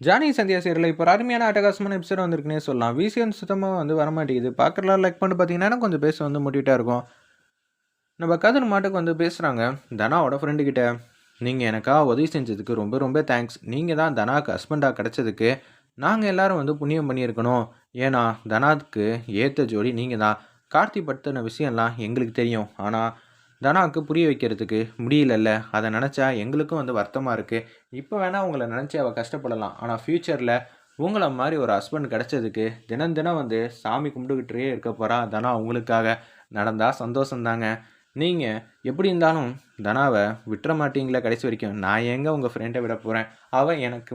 Johnny Sandhya சீரியல்ல இப்போ ஒரு அருமையான அட்டகாசமான எபிசோட் வந்திருக்குன்னே சொல்லலாம். விசிஎம் சுத்தமா வரமாட்டேங்குது. பார்க்குறலாம் லைக் பண்ணிட்டு பார்த்தீங்கன்னா, கொஞ்சம் பேச மோட்டிவேட்டா இருக்கும். நம்ம கதிர் மாட்டுக்கு பேசுறாங்க. தனாவோட ஃப்ரெண்டு கிட்ட, "நீங்க எனக்கா உதவி செஞ்சதுக்கு ரொம்ப ரொம்ப தேங்க்ஸ். நீங்க தான் தனாக்கு ஹஸ்பண்டா கிடைச்சதுக்கு நாங்க எல்லாரும் புண்ணியம் பண்ணியிருக்கணும். ஏன்னா, தனாக்கு ஏத்த ஜோடி நீங்க தான். கார்த்தி பத்தின விஷயம்லாம் எங்களுக்கு தெரியும். ஆனா, தனாக்கு புரிய வைக்கிறதுக்கு முடியலல்ல. அத நெனச்சா எங்களுக்கும் வருத்தமா இருக்கு. இப்ப வேணா உங்கள நெனச்சு அவ கஷ்டப்படலாம். ஆனா ஃபியூச்சர்ல உங்கள மாரி ஒரு ஹஸ்பண்ட் கிடைச்சதுக்கு தினம் தினம் சாமி கும்பிட்டுக்கிட்டே இருக்க போறா தனா உங்களுக்காக. நடந்தா சந்தோஷம் தாங்க. நீங்க எப்படி இருந்தாலும் தனாவ விட்டுற மாட்டீங்களே கடைசி வரைக்கும். நான் ஏங்க உங்க ஃப்ரெண்ட விட போறேன். அவ எனக்கு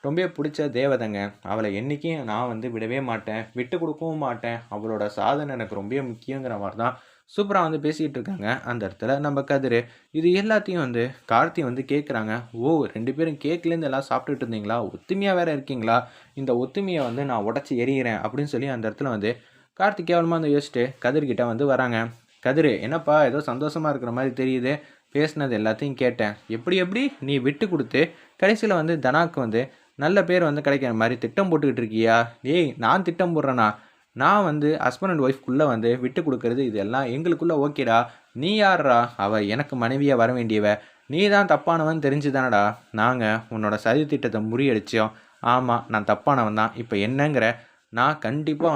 ரொம்ப பிடிச்ச தேவதைங்க. அவளை என்னைக்கும் நான் விடவே மாட்டேன். விட்டு கொடுக்கவும் மாட்டேன். அவளோட சாதனை எனக்கு ரொம்ப முக்கியங்கிற மாரி தான் சூப்பரா பேசிக்கிட்டு இருக்காங்க. அந்த இடத்துல நம்ம கதிரு. இது எல்லாத்தையும் கார்த்தி கேட்குறாங்க. "ஓ! 2 பேரும் கேக்லேருந்து எல்லாம் சாப்பிட்டுட்டு இருந்தீங்களா? ஒத்துமையா வேற இருக்கீங்களா? இந்த ஒத்துமைய நான் உடைச்சு எறிகிறேன்." அப்படின்னு சொல்லி அந்த இடத்துல கார்த்தி கேவலமா யோசிச்சுட்டு கதிர்கிட்ட வராங்க. "கதிரு, என்னப்பா ஏதோ சந்தோஷமா இருக்கிற மாரி தெரியுது. பேசினது எல்லாத்தையும் கேட்டேன். எப்படி எப்படி நீ விட்டு குடுத்து கடைசியில தனாக்கு நல்ல பேர் கிடைக்கிற மாரி திட்டம் போட்டுக்கிட்டு இருக்கியா?" "ஏய், நான் திட்டம் போடுறேனா? நான் ஹஸ்பண்ட் அண்ட் ஒய்ஃப்குள்ள விட்டு குடுக்குறது இதெல்லாம் எங்களுக்குள்ள ஓகேடா. நீ யார்றா? அவ எனக்கு மனைவியா வர வேண்டியவ. நீ தான் தப்பானவன் தெரிஞ்சு தானடா நாங்க உன்னோட சதி திட்டத்த முறியடிச்சோம். ஆமா, நான் தப்பானவன் தான். இப்ப என்னங்கிற? நான் கண்டிப்பா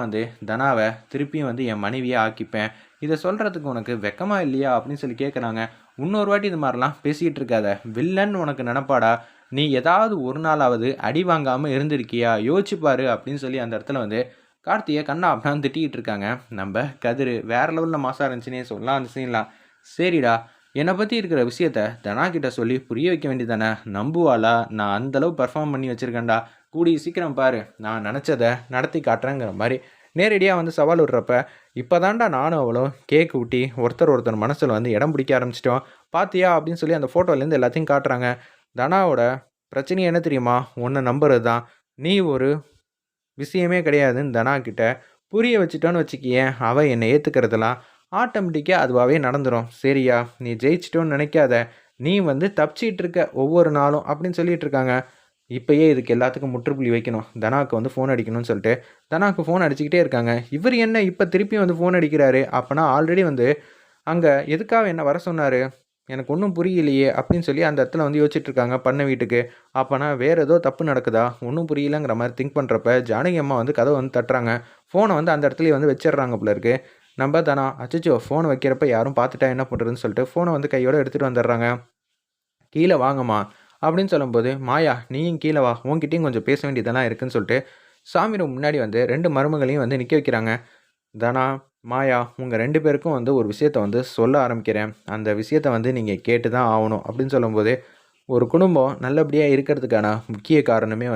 தனாவ திருப்பியும் என் மனைவியா ஆக்கிப்பேன். இத சொல்றதுக்கு உனக்கு வெட்கமா இல்லையா?" அப்படின்னு சொல்லி கேட்குறாங்க. "இன்னொரு வாட்டி இது மாரிலாம் பேசிக்கிட்டு இருக்காத. வில்லன் உனக்கு நெனப்பாடா? நீ ஏதாவது ஒரு நாளாவது அடி வாங்காம இருந்திருக்கியா? யோசிச்சு பாரு." அப்படின்னு சொல்லி அந்த இடத்துல கார்த்திய கண்ணா அப்படின்னான்னு திட்டிக்கிட்டு இருக்காங்க. நம்ம கதிரு வேற லெவலில் மாசா இருந்துச்சுன்னே சொல்லலாம் அந்த சீன்லாம். "சரிடா, என்னை பற்றி இருக்கிற விஷயத்த தனா கிட்ட சொல்லி புரிய வைக்க வேண்டியதானே? நம்புவாளா? நான் அந்தளவு பர்ஃபார்ம் பண்ணி வச்சுருக்கேன்டா. கூடிய சீக்கிரம் பாரு, நான் நினச்சதை நடத்தி காட்டுறேங்கிற மாதிரி நேரடியாக சவால் விடுறப்ப, இப்போ தாண்டா நானும் அவளும் கேக் ஊட்டி ஒருத்தர் மனசில் இடம் பிடிக்க ஆரம்பிச்சிட்டோம். பாத்தியா அப்படின்னு சொல்லி அந்த ஃபோட்டோலேருந்து எல்லாத்தையும் காட்டுறாங்க. தனாவோட பிரச்சனை என்ன தெரியுமா? உன்னை நம்புறது தான். நீ ஒரு விஷயமே கிடையாதுன்னு தனா கிட்ட புரிய வச்சுட்டோன்னு வச்சுக்கியேன், அவள் என்னை ஏற்றுக்கிறதெல்லாம் ஆட்டோமேட்டிக்காக அதுவாகவே நடந்துடும். சரியா? நீ ஜெயிச்சிட்டோன்னு நினைக்காத. நீ தப்பிச்சிட்டு இருக்க ஒவ்வொரு நாளும் அப்படின்னு சொல்லிட்டு இருக்காங்க. இப்பயே இதுக்கு எல்லாத்துக்கும் முற்றுப்புள்ளி வைக்கணும். தனாவுக்கு ஃபோன் அடிக்கணும்னு சொல்லிட்டு தனாவுக்கு ஃபோன் அடிச்சுக்கிட்டே இருக்காங்க. இவர் என்ன இப்போ திருப்பியும் ஃபோன் அடிக்கிறாரு? அப்போனா ஆல்ரெடி அங்கே எதுக்காக என்ன வர சொன்னார்? எனக்கு ஒன்றும் புரியலையே அப்படின்னு சொல்லி அந்த இடத்துல யோசிச்சுட்டு இருக்காங்க பண்ண வீட்டுக்கு. அப்போனா வேறு ஏதோ தப்பு நடக்குதா? ஒன்றும் புரியலங்கிற மாதிரி திங்க் பண்ணுறப்ப ஜானகி அம்மா கதவை தட்டுறாங்க. ஃபோனை அந்த இடத்துலயே வச்சிடுறாங்க போல இருக்கு. நம்ம தானா அச்சச்சோ ஃபோனை வைக்கிறப்ப யாரும் பார்த்துட்டா என்ன பண்ணுறதுன்னு சொல்லிட்டு ஃபோனை கையோட எடுத்துகிட்டு வந்துடுறாங்க. "கீழே வாங்கம்மா" அப்படின்னு சொல்லும்போது, "மாயா, நீயும் கீழே வா, உன்கிட்டயும் கொஞ்சம் பேச வேண்டியதெல்லாம் இருக்குன்னு" சொல்லிட்டு சாமி ரூம் முன்னாடி 2 மருமகளையும் நிற்க வைக்கிறாங்க. "தனா, மாயா, உங்கள் 2 பேருக்கும் ஒரு விஷயத்த சொல்ல ஆரம்பிக்கிறேன். அந்த விஷயத்த நீங்க கேட்டு தான் ஆகணும்" அப்படின்னு சொல்லும்போது, ஒரு குடும்பம் நல்லபடியாக இருக்கிறதுக்கான முக்கிய காரணமே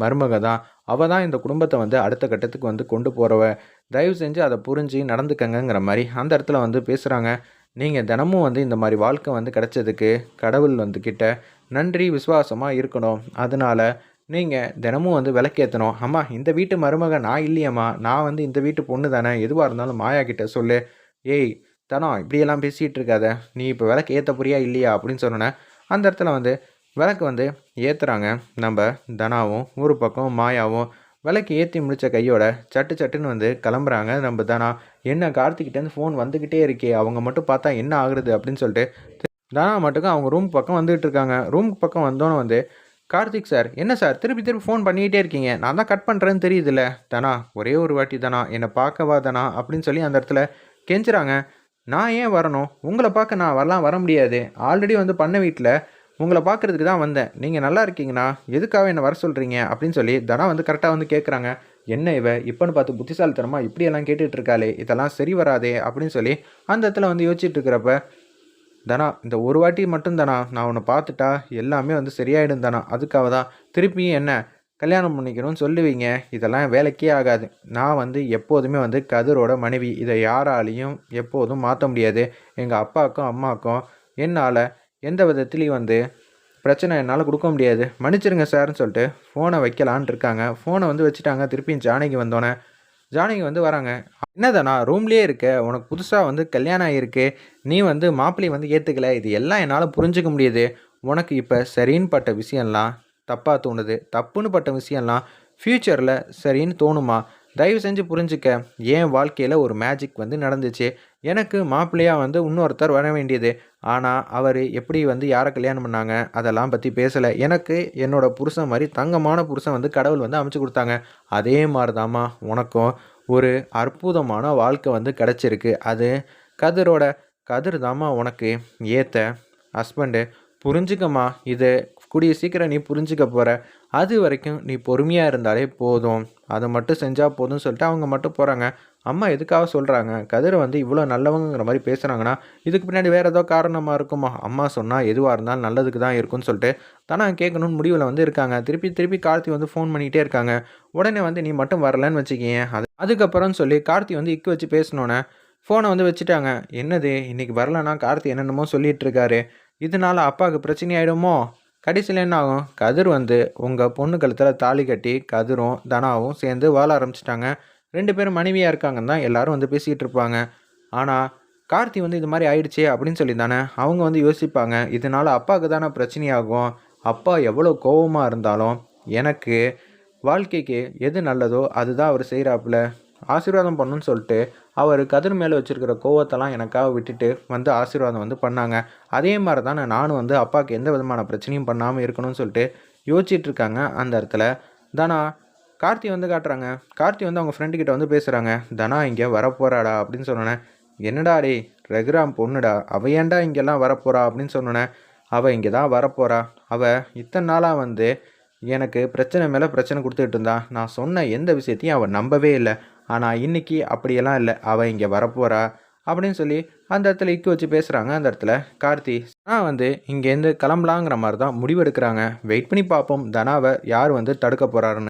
மருமக தான். அவள் தான் இந்த குடும்பத்தை அடுத்த கட்டத்துக்கு கொண்டு போகிறவ. தயவு செஞ்சு அதை புரிஞ்சு நடந்துக்கங்கிற மாதிரி அந்த இடத்துல பேசுகிறாங்க. நீங்கள் தினமும் இந்த மாதிரி வாழ்க்கை கிடைச்சதுக்கு கடவுள் கிட்ட நன்றி விசுவாசமாக இருக்கணும். அதனால நீங்கள் தினமும் விளக்கேற்றணும். "அம்மா, இந்த வீட்டு மருமக நான் இல்லையம்மா. நான் இந்த வீட்டு பொண்ணு தானே. எதுவாக இருந்தாலும் மாயா கிட்ட சொல்லு." "ஏய் தனம், இப்படியெல்லாம் பேசிகிட்டு இருக்காத. நீ இப்போ விளக்கு ஏற்ற போறியா இல்லையா?" அப்படின்னு சொன்னோன்னே அந்த இடத்துல விளக்கு ஏற்றுறாங்க. நம்ம தனாவும் ஒரு பக்கம் மாயாவும் விளக்கு ஏற்றி முடித்த கையோட சட்டு சட்டுன்னு கிளம்புறாங்க. நம்ம தனா, "என்ன கார்த்திகிட்டேருந்து ஃபோன் வந்துக்கிட்டே இருக்கே, அவங்க மட்டும் பார்த்தா என்ன ஆகுறது?" அப்படின்னு சொல்லிட்டு தனா மட்டுக்கும் அவங்க ரூம் பக்கம் வந்துகிட்டு இருக்காங்க. ரூமுக்கு பக்கம் வந்தோன்னே "கார்த்திக் சார், என்ன சார் திருப்பி திருப்பி ஃபோன் பண்ணிக்கிட்டே இருக்கீங்க? நான் தான் கட் பண்ணுறேன்னு தெரியுதுல்ல." "தனா, ஒரே ஒரு வாட்டி தனா, என்னை பார்க்கவா தனா?" அப்படின்னு சொல்லி அந்த இடத்துல கெஞ்சுறாங்க. "நான் ஏன் வரணும்? உங்களை பார்க்க நான் வர முடியாது. ஆல்ரெடி பண்ண வீட்டில் உங்கள பார்க்குறதுக்கு தான் வந்தேன். நீங்க நல்லா இருக்கீங்கண்ணா. எதுக்காக என்ன வர சொல்றீங்க?" அப்படின்னு சொல்லி தனா கரெக்ட்டா கேட்குறாங்க. "என்ன இவ இப்பன்னு பார்த்து புத்திசாலித்தனமா இப்படியெல்லாம் கேட்டுட்டு இருக்காளே! இதெல்லாம் சரி வராதே!" அப்படின்னு சொல்லி அந்த இடத்துல யோசிச்சுட்டு இருக்கிறப்ப, "தனா, இந்த ஒரு வாட்டி மட்டும் தனா, நான் உன்னை பார்த்துட்டா எல்லாமே சரியாயிடும் தனா. அதுக்காக தான் திருப்பியும் என்ன கல்யாணம் பண்ணிக்கணும்னு சொல்லுவீங்க. இதெல்லாம் வேலைக்கே ஆகாது. நான் எப்போதுமே கதிரோட மனைவி. இதை யாராலையும் எப்போதும் மாற்ற முடியாது. எங்கள் அப்பாவுக்கும் அம்மாவுக்கும் என்னால் எந்த விதத்துலேயும் பிரச்சனை என்னால் கொடுக்க முடியாது. மன்னிச்சிருங்க சார்ன்னு சொல்லிட்டு ஃபோனை வைக்கலான் இருக்காங்க. ஃபோனை வச்சுட்டாங்க. திருப்பியும் ஜானகி வந்தோன்னே ஜானகி வராங்க. "என்னதானா ரூம்லேயே இருக்க? உனக்கு புதுசாக கல்யாணம் ஆகியிருக்கு. நீ மாப்பிள்ளையை ஏற்றுக்கல. இது எல்லாம் என்னால் புரிஞ்சுக்க முடியுது. உனக்கு இப்போ சரின்னு பட்ட விஷயம்லாம் தப்பாக தோணுது. தப்புன்னு பட்ட விஷயம்லாம் ஃப்யூச்சரில் சரின்னு தோணுமா? தயவு செஞ்சு புரிஞ்சுக்க. என் வாழ்க்கையில் ஒரு மேஜிக் வந்து நடந்துச்சு. எனக்கு மாப்பிள்ளையாக வந்து இன்னொருத்தர் வர வேண்டியது. ஆனால் அவர் எப்படி வந்து யாரை கல்யாணம் பண்ணாங்க அதெல்லாம் பற்றி பேசலை. எனக்கு என்னோட புருஷன் மாதிரி தங்கமான புருஷன் வந்து கடவுள் வந்து அமைச்சு கொடுத்தாங்க. அதே மாதிரி தாம்மா உனக்கும் ஒரு அற்புதமான வாழ்க்கை வந்து கிடச்சிருக்கு. அது கதிரோட கதிர் தாம்மா உனக்கு ஏற்ற ஹஸ்பண்டு. புரிஞ்சுக்கம்மா. இது கூடிய சீக்கிரம் நீ புரிஞ்சுக்க போகிற. அது வரைக்கும் நீ பொறுமையாக இருந்தாலே போதும். அதை மட்டும் செஞ்சால் போதும்னு சொல்லிட்டு அவங்க மட்டும் போகிறாங்க. அம்மா எதுக்காக சொல்கிறாங்க? கதிரை வந்து இவ்வளோ நல்லவங்கிற மாதிரி பேசுகிறாங்கன்னா இதுக்கு பின்னாடி வேறு ஏதோ காரணமாக இருக்குமா? அம்மா சொன்னால் எதுவாக இருந்தாலும் நல்லதுக்கு தான் இருக்கும்னு சொல்லிட்டு தானே கேட்கணும்னு முடிவில் வந்து இருக்காங்க. திருப்பி திருப்பி கார்த்தி வந்து ஃபோன் பண்ணிகிட்டே இருக்காங்க. உடனே வந்து நீ மட்டும் வரலன்னு வச்சுக்கிங்க. அதுக்கப்புறம் சொல்லி கார்த்தி வந்து இக்கு வச்சு பேசினோன்னே ஃபோனை வந்து வச்சுட்டாங்க. என்னது இன்றைக்கி வரலன்னா கார்த்தி என்னென்னமோ சொல்லிகிட்டு இருக்காரு. இதனால அப்பாவுக்கு பிரச்சனை ஆகிடுமோ? கடைசியில் என்ன ஆகும்? கதிர் வந்து உங்கள் பொண்ணு கழுத்தில் தாலி கட்டி கதிரும் தனாவும் சேர்ந்து வாழ ஆரம்பிச்சிட்டாங்க. 2 பேரும் மனைவியாக இருக்காங்கன்னு தான் எல்லாரும் வந்து பேசிக்கிட்டு இருப்பாங்க. ஆனால் கார்த்தி வந்து இது மாதிரி ஆயிடுச்சே அப்படின்னு சொல்லி தானே அவங்க வந்து யோசிப்பாங்க. இதனால் அப்பாவுக்கு தானே பிரச்சனையாகும். அப்பா எவ்வளோ கோபமாக இருந்தாலும் எனக்கு வாழ்க்கைக்கு எது நல்லதோ அதுதான் அவர் செய்கிறாப்புல. ஆசீர்வாதம் பண்ணணும்னு சொல்லிட்டு அவர் கதிர் மேலே வச்சுருக்கிற கோவத்தெல்லாம் எனக்காக விட்டுட்டு வந்து ஆசீர்வாதம் வந்து பண்ணாங்க. அதே மாதிரி தான் நானும் வந்து அப்பாவுக்கு எந்த விதமான பிரச்சனையும் பண்ணாமல் இருக்கணும்னு சொல்லிட்டு யோசிச்சுட்டு இருக்காங்க. அந்த இடத்துல தனா கார்த்தி வந்து காட்டுறாங்க. கார்த்தி வந்து அவங்க ஃப்ரெண்டுக்கிட்ட வந்து பேசுகிறாங்க. தனா இங்கே வரப்போகிறாடா அப்படின்னு சொன்னோன்னே, என்னடா டே ரகுராம் பொண்ணுடா, அவள் ஏன்டா இங்கெல்லாம் வரப்போகிறா அப்படின்னு சொன்னோன்னே, அவள் இங்கே தான் வரப்போகிறா. அவள் இத்தனை நாளாக வந்து எனக்கு பிரச்சனை மேலே பிரச்சனை கொடுத்துட்டு இருந்தா. நான் சொன்ன எந்த விஷயத்தையும் அவள் நம்பவே இல்லை. ஆனால் இன்றைக்கி அப்படியெல்லாம் இல்லை. அவள் இங்கே வரப்போகிறா அப்படின்னு சொல்லி அந்த இடத்துல இக்கு வச்சு பேசுகிறாங்க. அந்த இடத்துல கார்த்தி நான் வந்து இங்கேருந்து கிளம்பலாங்கிற மாதிரி தான் முடிவெடுக்கிறாங்க. வெயிட் பண்ணி பார்ப்போம் தனாவை யார் வந்து தடுக்க போகிறாருன்னு.